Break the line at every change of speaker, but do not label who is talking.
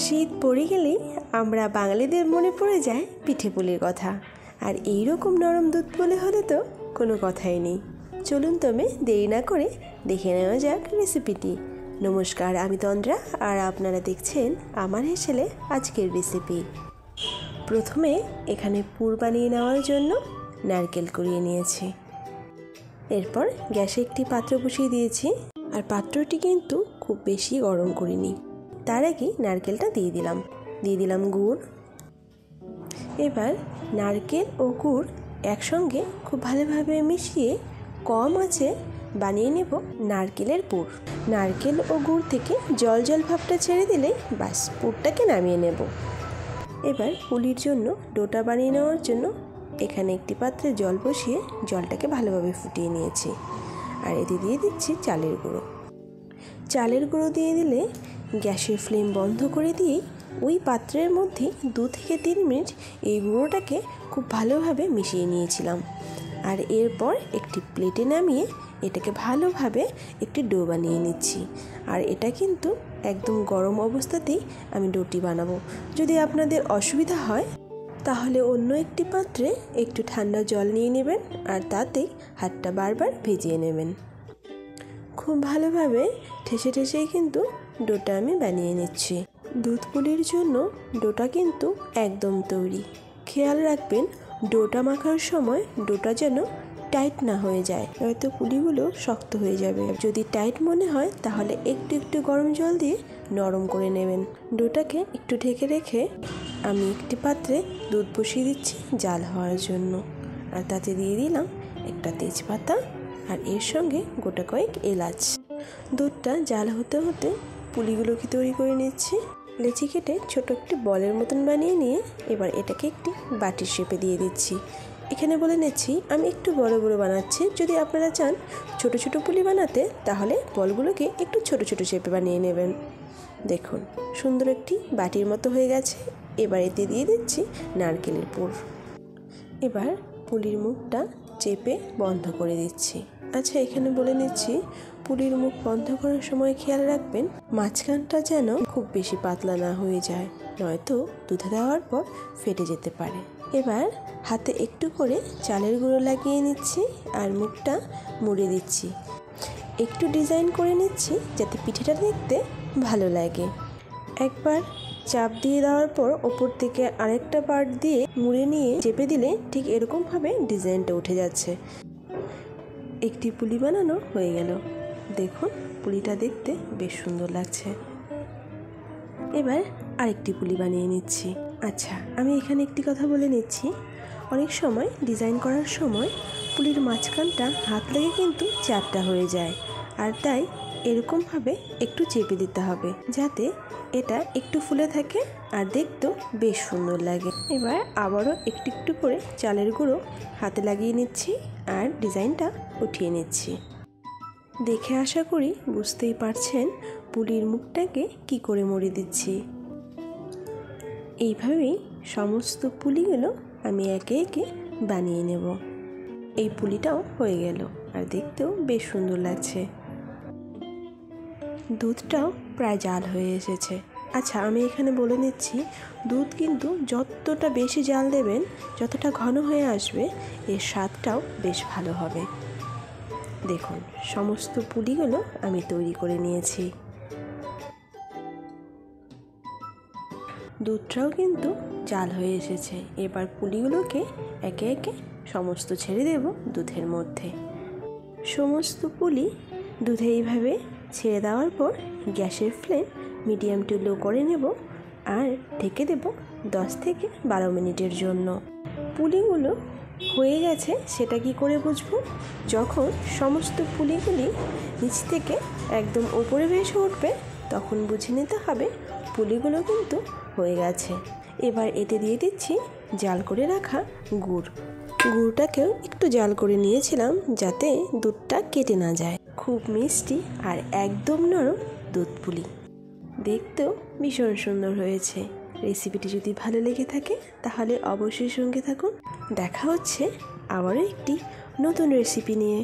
শীত পড়ে গেলেই আমরা বাঙালিদের মনে পড়ে যায় পিঠে পুলির কথা। আর এই রকম নরম দুধ পুলি হলে তো কোনো কথাই নেই। চলুন তবে দেরি না করে দেখে নেওয়া যাক রেসিপিটি। নমস্কার, আমি তন্দ্রা আর আপনারা দেখছেন আমার হেসেলে আজকের রেসিপি। প্রথমে এখানে পুর বানিয়ে নেওয়ার জন্য নারকেল কুড়িয়ে নিয়েছি। এরপর গ্যাসে একটি পাত্র বসিয়ে দিয়েছি, আর পাত্রটি কিন্তু খুব বেশি গরম করিনি। তার আগে নারকেলটা দিয়ে দিলাম গুড়। এবার নারকেল ও গুড় একসঙ্গে খুব ভালোভাবে মিশিয়ে কম আঁচে বানিয়ে নেব নারকেলের পুর। নারকেল ও গুড় থেকে জল জল ভাবটা ছেড়ে দিলেই বাস পুরটাকে নামিয়ে নেব। এবার পুলির জন্য ডোটা বানিয়ে নেওয়ার জন্য এখানে একটি পাত্রে জল বসিয়ে জলটাকে ভালোভাবে ফুটিয়ে নিয়েছি। আর এতে দিয়ে দিচ্ছি চালের গুঁড়ো। চালের গুঁড়ো দিয়ে দিলে গ্যাসের ফ্লেম বন্ধ করে দিয়ে ওই পাত্রের মধ্যে 2 থেকে 3 মিনিট এই গুঁড়োটাকে খুব ভালোভাবে মিশিয়ে নিয়েছিলাম। আর এরপর একটি প্লেটে নামিয়ে এটাকে ভালোভাবে একটি ডো বানিয়ে নিচ্ছি। আর এটা কিন্তু একদম গরম অবস্থাতেই আমি ডোটি বানাবো। যদি আপনাদের অসুবিধা হয় তাহলে অন্য একটি পাত্রে একটু ঠান্ডা জল নিয়ে নেবেন আর তাতেই হাতটা বারবার ভিজিয়ে নেবেন। খুব ভালোভাবে ঠেসে ঠেসেই কিন্তু ডোটা আমি বানিয়ে নিচ্ছি। দুধ পুলির জন্য ডোটা কিন্তু একদম তৈরি। খেয়াল রাখবেন ডোটা মাখার সময় ডোটা যেন টাইট না হয়ে যায়, নয়তো পুলিগুলো শক্ত হয়ে যাবে। যদি টাইট মনে হয় তাহলে একটু একটু গরম জল দিয়ে নরম করে নেবেন। ডোটাকে একটু ঢেকে রেখে আমি একটি পাত্রে দুধ বসিয়ে দিচ্ছি জাল হওয়ার জন্য। আর তাতে দিয়ে দিলাম একটা তেজপাতা আর এর সঙ্গে গোটা কয়েক এলাচ। দুধটা জাল হতে হতে পুলিগুলোকে তৈরি করে নিচ্ছি। লেচি কেটে ছোট একটি বলের মতন বানিয়ে নিয়ে এবার এটাকে একটি বাটির শেপে দিয়ে দিচ্ছি। এখানে বলে নিচ্ছি আমি একটু বড় বড় বানাচ্ছি। যদি আপনারা চান ছোট ছোট পুলি বানাতে তাহলে বলগুলোকে একটু ছোট ছোট শেপে বানিয়ে নেবেন। দেখুন সুন্দর একটি বাটির মতো হয়ে গেছে। এবার এতে দিয়ে দিচ্ছি নারকেলের পুর। এবার পুলির মুখটা চেপে বন্ধ করে দিচ্ছি। আচ্ছা, এখানে বলে নিচ্ছি পুলির মুখ বন্ধ করার সময় খেয়াল রাখবেন মাঝখানটা যেন খুব বেশি পাতলা না হয়ে যায়, নয়তো দুধে দেওয়ার পর ফেটে যেতে পারে। এবার হাতে একটু করে চালের গুঁড়ো লাগিয়ে নিচ্ছি আর মুখটা মুড়ে দিচ্ছি। একটু ডিজাইন করে নিচ্ছি যাতে পিঠেটা দেখতে ভালো লাগে। একবার চাপ দিয়ে দেওয়ার পর ওপর থেকে আরেকটা পার্ট দিয়ে মুড়ে নিয়ে চেপে দিলে ঠিক এরকমভাবে ডিজাইনটা উঠে যাচ্ছে। একটি পুলি বানানো হয়ে গেল। দেখুন পুলিটা দেখতে বেশ সুন্দর লাগছে। এবার আরেকটি পুলি বানিয়ে নিচ্ছি। আচ্ছা, আমি এখানে একটি কথা বলে নিচ্ছি, অনেক সময় ডিজাইন করার সময় পুলির মাঝখানটা হাত লেগে কিন্তু চ্যাপ্টা হয়ে যায়। আর তাই এরকমভাবে একটু চেপে দিতে হবে যাতে এটা একটু ফুলে থাকে আর দেখতেও বেশ সুন্দর লাগে। এবার আবারও একটু একটু করে চালের গুঁড়ো হাতে লাগিয়ে নিচ্ছি আর ডিজাইনটা উঠিয়ে নিচ্ছি। দেখে আশা করি বুঝতেই পারছেন পুলির মুখটাকে কি করে মুড়ে দিচ্ছি। এইভাবেই সমস্ত পুলিগুলো আমি একে একে বানিয়ে নেব। এই পুলিটাও হয়ে গেল আর দেখতেও বেশ সুন্দর লাগছে। দুধটাও প্রায় জাল হয়ে এসেছে। আচ্ছা, আমি এখানে বলে নিচ্ছি দুধ কিন্তু যতটা বেশি জাল দেবেন, যতটা ঘন হয়ে আসবে এর স্বাদটাও বেশ ভালো হবে। দেখুন সমস্ত পুলিগুলো আমি তৈরি করে নিয়েছি। দুধটাও কিন্তু জাল হয়ে এসেছে। এবার পুলিগুলোকে একে একে সমস্ত ছেড়ে দেব দুধের মধ্যে। সমস্ত পুলি দুধে এইভাবে ছেড়ে দেওয়ার পর গ্যাসের ফ্লেম মিডিয়াম টু লো করে নেব আর ঢেকে দেব 10 থেকে 12 মিনিটের জন্য। পুলিগুলো হয়ে গেছে সেটা কি করে বুঝবো? যখন সমস্ত পুলিগুলি নিচ থেকে একদম উপরে ভেসে উঠবে তখন বুঝে নিতে হবে পুলিগুলো কিন্তু হয়ে গেছে। এবার এতে দিয়ে দিচ্ছি জাল করে রাখা গুড়। গুড়টাকেও একটু জাল করে নিয়েছিলাম যাতে দুধটা কেটে না যায়। খুব মিষ্টি আর একদম নরম দুধ পুলি, দেখতেও ভীষণ সুন্দর হয়েছে। রেসিপিটি যদি ভালো লেগে থাকে তাহলে অবশ্যই সঙ্গে থাকুন। দেখা হচ্ছে আবারও একটি নতুন রেসিপি নিয়ে।